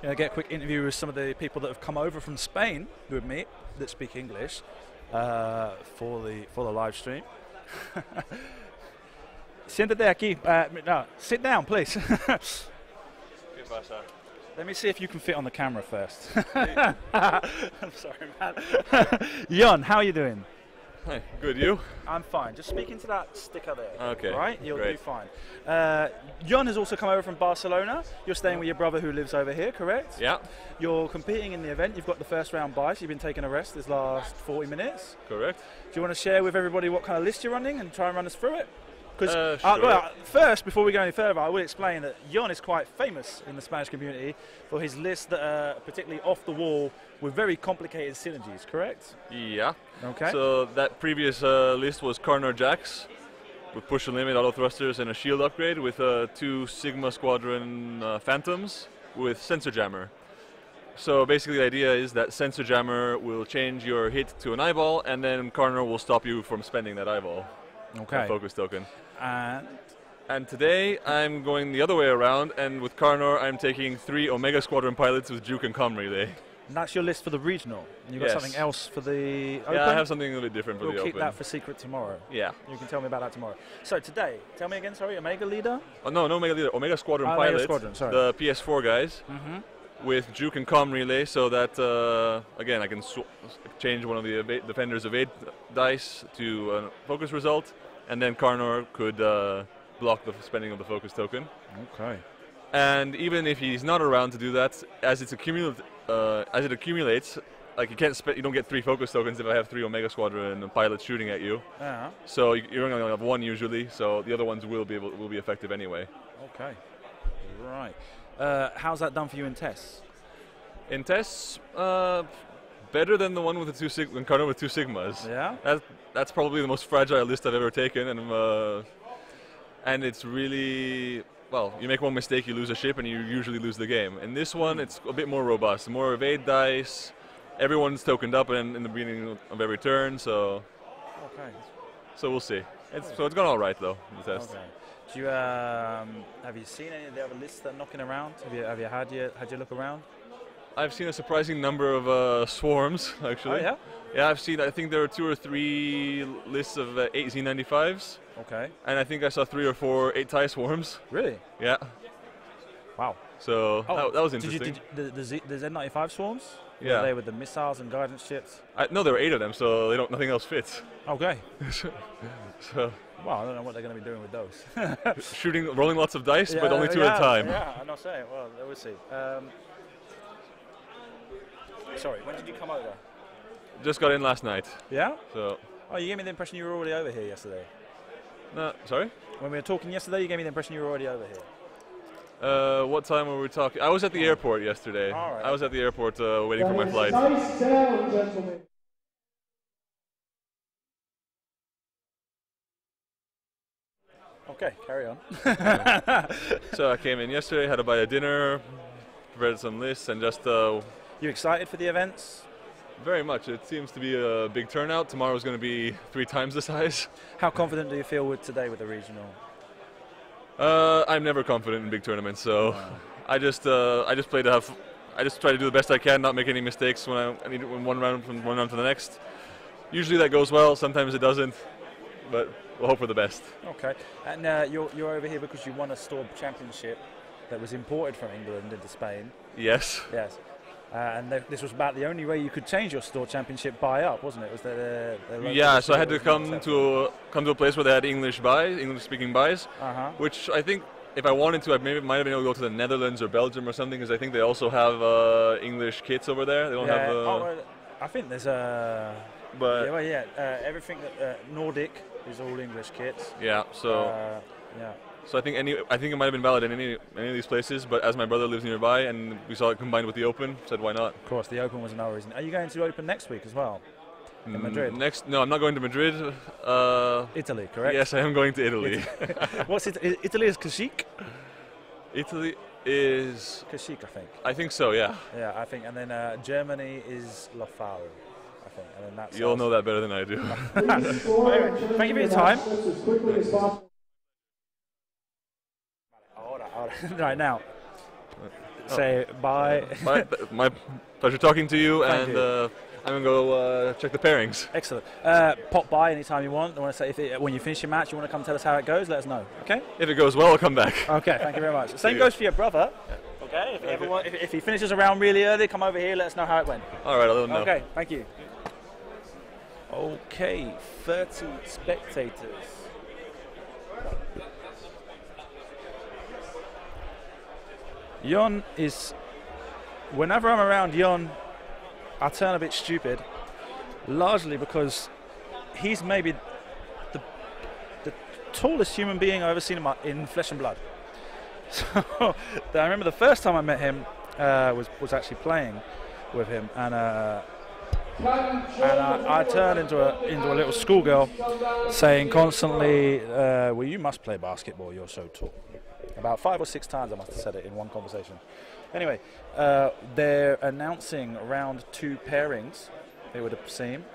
get a quick interview with some of the people that have come over from Spain with me that speak English for the live stream. Siéntate aquí. No, sit down, please. Let me see if you can fit on the camera first. I'm sorry, man. Jon, how are you doing? Hi, good, you? I'm fine. Just speak into that sticker there. Okay. Right? You'll great. do fine. Jon has also come over from Barcelona. You're staying with your brother who lives over here, correct? Yeah. You're competing in the event. You've got the first round bye, so you've been taking a rest this last 40 minutes. Correct. Do you want to share with everybody what kind of list you're running and try and run us through it? Because sure. well, first, before we go any further, I will explain that Jon is quite famous in the Spanish community for his lists that are particularly off the wall with very complicated synergies, correct? Yeah. Okay. So that previous list was Carnor Jacks with push and limit, auto thrusters, and a shield upgrade with 2 Sigma Squadron Phantoms with Sensor Jammer. So basically the idea is that Sensor Jammer will change your hit to an eyeball, and then Carnor will stop you from spending that eyeball. Okay. Focus token. And today I'm going the other way around, and with Carnor I'm taking 3 Omega Squadron pilots with Juke and Com relay. And that's your list for the regional. You've got Yes. something else for the Open? Yeah, I have something a little bit different for we'll the keep Open. that for secret tomorrow. Yeah. You can tell me about that tomorrow. So today, tell me again, sorry, Omega leader? Oh, no, Omega leader. Omega Squadron Omega pilot. Squadron, sorry. The PS4 guys. With Juke and Com relay, so that again I can change one of the defenders evade dice to a focus result, and then Carnor could block the spending of the focus token. Okay. And even if he's not around to do that, as it accumulates, like you don't get 3 focus tokens if I have 3 Omega Squadron pilots shooting at you. So you're only going to have 1 usually. So the other ones will be effective anyway. Okay. Right. How's that done for you in tests? In tests, better than the one with the Carnor with 2 Sigmas. Yeah. That's probably the most fragile list I've ever taken, and it's really, well, you make one mistake, you lose a ship, and you usually lose the game. In this one, it's a bit more robust, more evade dice. Everyone's tokened up in the beginning of every turn, so. Okay. So we'll see. So it's gone all right though, the test. Okay. Do you have you seen any of the other lists that are knocking around? Have you had your look around? I've seen a surprising number of swarms, actually. Oh yeah. Yeah, I think there are 2 or 3 lists of 8 Z95s. Okay. And I think I saw 3 or 4 8 TIE swarms. Really? Yeah. Wow. So that was interesting. The Z95 swarms? Yeah. Were they with the missiles and guidance ships? No, there were 8 of them, so nothing else fits. Okay. So. Well, I don't know what they're going to be doing with those. Rolling lots of dice, but only 2 at a time. Yeah, I'm not saying. Well, we'll see. Sorry, when did you come over? Just got in last night. Yeah? So. Oh, you gave me the impression you were already over here yesterday. No, sorry? When we were talking yesterday, you gave me the impression you were already over here. What time were we talking? I was at the airport yesterday. All right. I was at the airport waiting for my flight. Nice down, gentlemen. Okay, carry on. So I came in yesterday, had a bite of dinner, read some lists, and just. You excited for the events? Very much. It seems to be a big turnout. Tomorrow's going to be 3 times the size. How confident do you feel with today with the regional? I'm never confident in big tournaments, so I just play to have. I just try to do the best I can, not make any mistakes when I need one round from one round to the next. Usually that goes well. Sometimes it doesn't, but we'll hope for the best. Okay. And you're over here because you won a store championship that was imported from England into Spain. Yes. Yes. And this was about the only way you could change your store championship buy up, wasn't it? Was the yeah, so I had to come to a place where they had English-speaking buys, which I think if I wanted to, I might have been able to go to the Netherlands or Belgium or something, because I think they also have English kits over there. They don't have. I think there's everything that Nordic is all English kits. Yeah. So. Yeah. So I think it might have been valid in any of these places, but as my brother lives nearby and we saw it combined with the Open, said why not? Of course, the Open was another reason. Are you going to the Open next week as well? In Madrid? No, I'm not going to Madrid. Italy, correct? Yes, I am going to Italy. What's it? Italy is Kashyyyk? Italy is... Kashyyyk, I think. I think so, yeah. Yeah, I think. And then Germany is Lafaro, I think. And then that's You'll know that better than I do. Anyway, thank you for your time. Right now, say bye. My pleasure talking to you, Thank and you. I'm going to go check the pairings. Excellent. Pop by anytime you want. I want to say when you finish your match, you want to come tell us how it goes, let us know. Okay? If it goes well, I'll come back. Okay, thank you very much. Same you. goes for your brother. Okay, if he finishes around really early, come over here, let us know how it went. All right, I'll let them know. Okay, thank you. Okay, 30 spectators. Jon is, whenever I'm around Jon, I turn a bit stupid, largely because he's maybe the tallest human being I've ever seen in flesh and blood. So I remember the first time I met him was actually playing with him, and I turned into a little schoolgirl, saying constantly, "Well, you must play basketball. You're so tall." About 5 or 6 times I must have said it in one conversation. Anyway, they're announcing round 2 pairings, it would seem.